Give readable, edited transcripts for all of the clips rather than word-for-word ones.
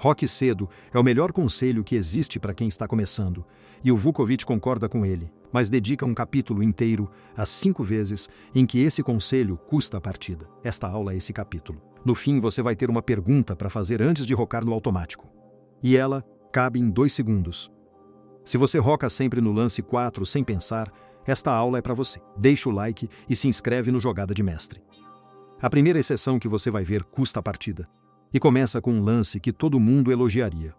Roque cedo é o melhor conselho que existe para quem está começando, e o Vukovic concorda com ele, mas dedica um capítulo inteiro às 5 vezes em que esse conselho custa a partida. Esta aula é esse capítulo. No fim, você vai ter uma pergunta para fazer antes de rocar no automático. E ela cabe em 2 segundos. Se você roca sempre no lance 4 sem pensar, esta aula é para você. Deixa o like e se inscreve no Jogada de Mestre. A primeira exceção que você vai ver custa a partida. E começa com um lance que todo mundo elogiaria.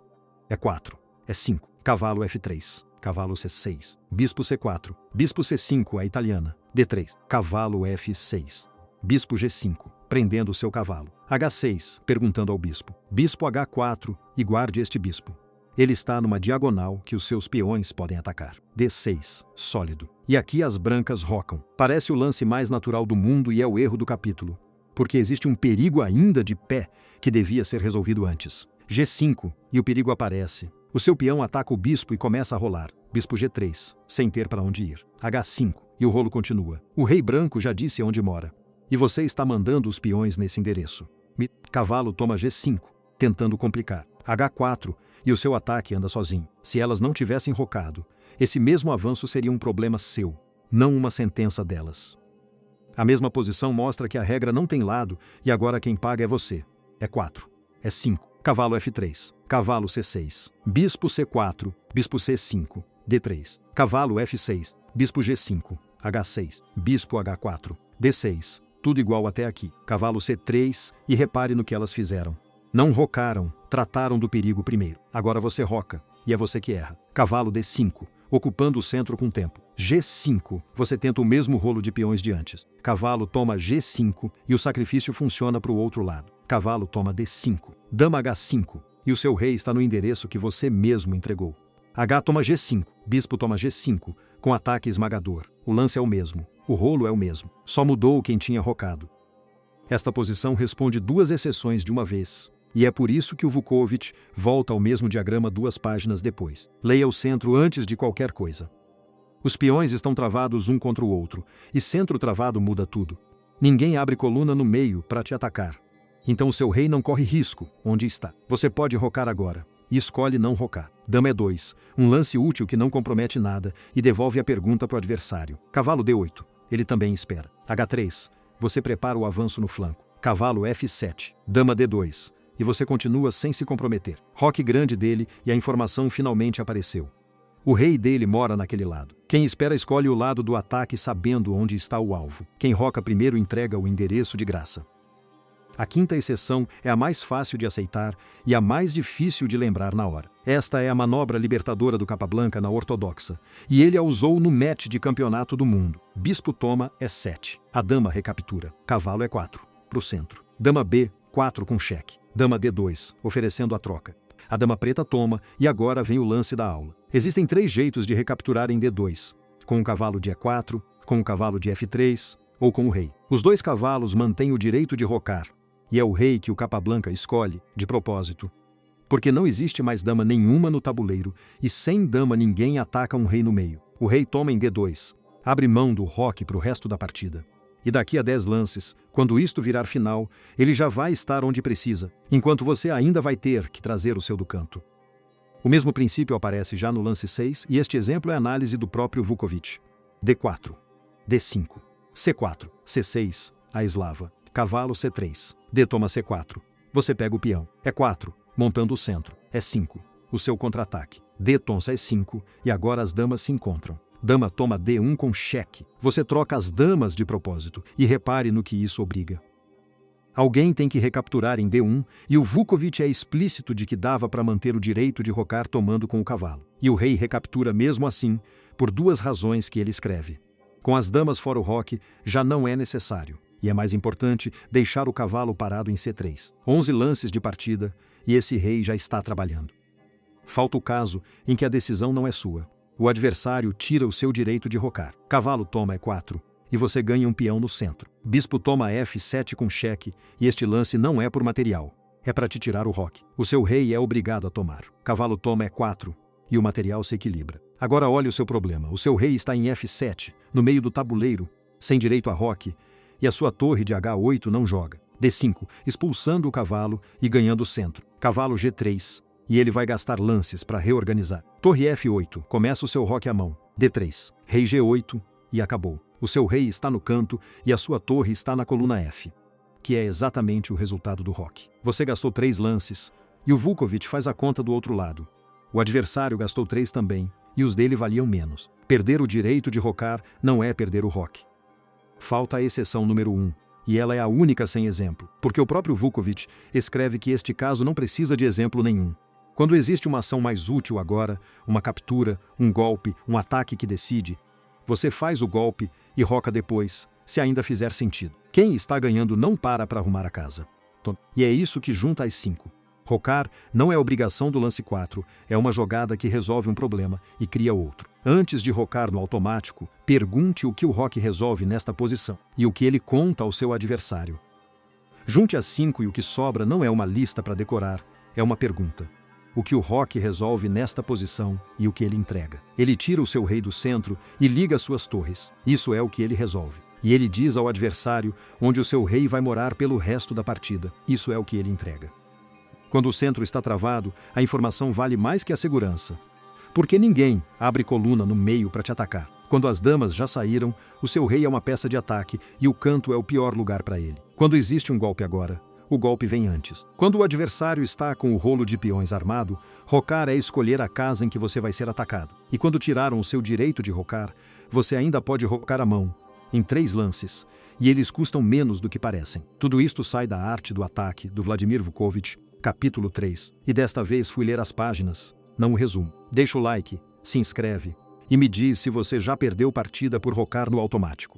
É 4, é 5, cavalo F3, cavalo C6, bispo C4, bispo C5, a italiana, D3, cavalo F6, bispo G5, prendendo o seu cavalo, H6, perguntando ao bispo, bispo H4 e guarde este bispo. Ele está numa diagonal que os seus peões podem atacar. D6, sólido. E aqui as brancas rocam. Parece o lance mais natural do mundo e é o erro do capítulo, porque existe um perigo ainda de pé que devia ser resolvido antes. G5, e o perigo aparece. O seu peão ataca o bispo e começa a rolar. Bispo G3, sem ter para onde ir. H5, e o rolo continua. O rei branco já disse onde mora. E você está mandando os peões nesse endereço. Cavalo toma G5, tentando complicar. H4, e o seu ataque anda sozinho. Se elas não tivessem rocado, esse mesmo avanço seria um problema seu, não uma sentença delas. A mesma posição mostra que a regra não tem lado e agora quem paga é você. É 4. É 5. Cavalo F3. Cavalo C6. Bispo C4. Bispo C5. D3. Cavalo F6. Bispo G5. H6. Bispo H4. D6. Tudo igual até aqui. Cavalo C3 e repare no que elas fizeram. Não rocaram, trataram do perigo primeiro. Agora você roca e é você que erra. Cavalo D5. Ocupando o centro com tempo. G5, você tenta o mesmo rolo de peões de antes. Cavalo toma G5 e o sacrifício funciona para o outro lado. Cavalo toma D5. Dama H5 e o seu rei está no endereço que você mesmo entregou. H toma G5, bispo toma G5, com ataque esmagador. O lance é o mesmo, o rolo é o mesmo, só mudou quem tinha rocado. Esta posição responde 2 exceções de uma vez. E é por isso que o Vukovic volta ao mesmo diagrama 2 páginas depois. Leia o centro antes de qualquer coisa. Os peões estão travados um contra o outro, e centro travado muda tudo. Ninguém abre coluna no meio para te atacar. Então o seu rei não corre risco onde está. Você pode rocar agora, e escolhe não rocar. Dama E2, um lance útil que não compromete nada e devolve a pergunta para o adversário. Cavalo D8, ele também espera. H3, você prepara o avanço no flanco. Cavalo F7, dama D2. E você continua sem se comprometer. Roque grande dele e a informação finalmente apareceu. O rei dele mora naquele lado. Quem espera escolhe o lado do ataque sabendo onde está o alvo. Quem roca primeiro entrega o endereço de graça. A 5ª exceção é a mais fácil de aceitar e a mais difícil de lembrar na hora. Esta é a manobra libertadora do Capablanca na ortodoxa, e ele a usou no match de campeonato do mundo. Bispo toma E7. A dama recaptura. Cavalo E4, para o centro. Dama B4 com cheque. Dama D2, oferecendo a troca. A dama preta toma e agora vem o lance da aula. Existem 3 jeitos de recapturar em D2. Com o cavalo de E4, com o cavalo de F3 ou com o rei. Os 2 cavalos mantêm o direito de rocar. E é o rei que o Capablanca escolhe, de propósito. Porque não existe mais dama nenhuma no tabuleiro e sem dama ninguém ataca um rei no meio. O rei toma em D2. Abre mão do roque para o resto da partida. E daqui a 10 lances, quando isto virar final, ele já vai estar onde precisa, enquanto você ainda vai ter que trazer o seu do canto. O mesmo princípio aparece já no lance 6 e este exemplo é a análise do próprio Vukovic. D4, D5, C4, C6, a eslava, cavalo C3, D toma C4, você pega o peão, E4, montando o centro, E5, o seu contra-ataque, D tonça E5 e agora as damas se encontram. Dama toma D1 com cheque. Você troca as damas de propósito e repare no que isso obriga. Alguém tem que recapturar em D1 e o Vukovic é explícito de que dava para manter o direito de rocar tomando com o cavalo. E o rei recaptura mesmo assim, por 2 razões que ele escreve. Com as damas fora o roque, já não é necessário. E é mais importante deixar o cavalo parado em C3. 11 lances de partida e esse rei já está trabalhando. Falta o caso em que a decisão não é sua. O adversário tira o seu direito de rocar. Cavalo toma E4 e você ganha um peão no centro. Bispo toma F7 com cheque e este lance não é por material. É para te tirar o roque. O seu rei é obrigado a tomar. Cavalo toma E4 e o material se equilibra. Agora olhe o seu problema. O seu rei está em F7, no meio do tabuleiro, sem direito a roque, e a sua torre de H8 não joga. D5, expulsando o cavalo e ganhando o centro. Cavalo G3, e ele vai gastar lances para reorganizar. Torre F8, começa o seu roque à mão. D3, rei G8, e acabou. O seu rei está no canto e a sua torre está na coluna F, que é exatamente o resultado do roque. Você gastou 3 lances, e o Vukovic faz a conta do outro lado. O adversário gastou 3 também, e os dele valiam menos. Perder o direito de rocar não é perder o roque. Falta a exceção número 1, e ela é a única sem exemplo, porque o próprio Vukovic escreve que este caso não precisa de exemplo nenhum. Quando existe uma ação mais útil agora, uma captura, um golpe, um ataque que decide, você faz o golpe e roca depois, se ainda fizer sentido. Quem está ganhando não para arrumar a casa. E é isso que junta as 5. Rocar não é obrigação do lance 4, é uma jogada que resolve um problema e cria outro. Antes de rocar no automático, pergunte o que o roque resolve nesta posição e o que ele conta ao seu adversário. Junte as 5 e o que sobra não é uma lista para decorar, é uma pergunta. O que o roque resolve nesta posição e o que ele entrega. Ele tira o seu rei do centro e liga suas torres. Isso é o que ele resolve. E ele diz ao adversário onde o seu rei vai morar pelo resto da partida. Isso é o que ele entrega. Quando o centro está travado, a informação vale mais que a segurança. Porque ninguém abre coluna no meio para te atacar. Quando as damas já saíram, o seu rei é uma peça de ataque e o canto é o pior lugar para ele. Quando existe um golpe agora, o golpe vem antes. Quando o adversário está com o rolo de peões armado, rocar é escolher a casa em que você vai ser atacado. E quando tiraram o seu direito de rocar, você ainda pode rocar a mão, em 3 lances, e eles custam menos do que parecem. Tudo isto sai da Arte do Ataque, do Vladimir Vukovic, capítulo 3. E desta vez fui ler as páginas, não o resumo. Deixa o like, se inscreve e me diz se você já perdeu partida por rocar no automático.